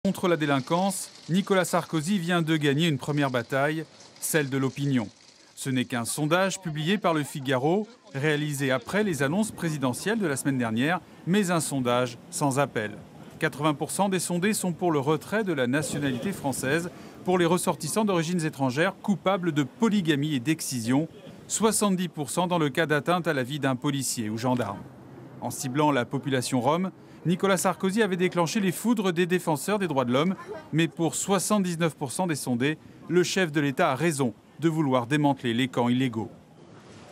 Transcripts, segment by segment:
Contre la délinquance, Nicolas Sarkozy vient de gagner une première bataille, celle de l'opinion. Ce n'est qu'un sondage publié par Le Figaro, réalisé après les annonces présidentielles de la semaine dernière, mais un sondage sans appel. 80% des sondés sont pour le retrait de la nationalité française pour les ressortissants d'origines étrangères coupables de polygamie et d'excision, 70% dans le cas d'atteinte à la vie d'un policier ou gendarme. En ciblant la population rome, Nicolas Sarkozy avait déclenché les foudres des défenseurs des droits de l'homme, mais pour 79% des sondés, le chef de l'État a raison de vouloir démanteler les camps illégaux.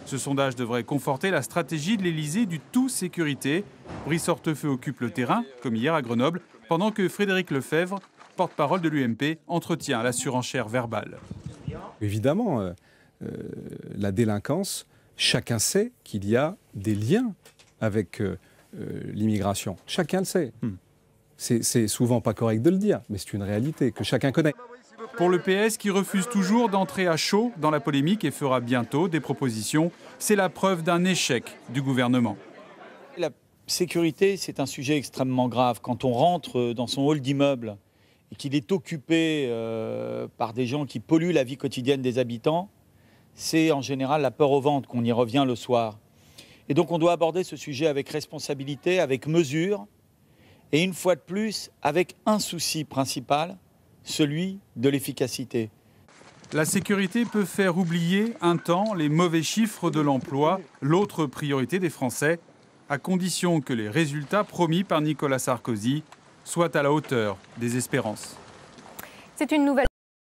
Ce sondage devrait conforter la stratégie de l'Élysée du tout sécurité. Brice Hortefeux occupe le terrain, comme hier à Grenoble, pendant que Frédéric Lefebvre, porte-parole de l'UMP, entretient la surenchère verbale. Évidemment, la délinquance, chacun sait qu'il y a des liens avec l'immigration. Chacun le sait. C'est souvent pas correct de le dire, mais c'est une réalité que chacun connaît. Pour le PS, qui refuse toujours d'entrer à chaud dans la polémique et fera bientôt des propositions, c'est la preuve d'un échec du gouvernement. La sécurité, c'est un sujet extrêmement grave. Quand on rentre dans son hall d'immeuble et qu'il est occupé par des gens qui polluent la vie quotidienne des habitants, c'est en général la peur au ventre qu'on y revient le soir. Et donc on doit aborder ce sujet avec responsabilité, avec mesure, et une fois de plus, avec un souci principal, celui de l'efficacité. La sécurité peut faire oublier un temps les mauvais chiffres de l'emploi, l'autre priorité des Français, à condition que les résultats promis par Nicolas Sarkozy soient à la hauteur des espérances. C'est une nouvelle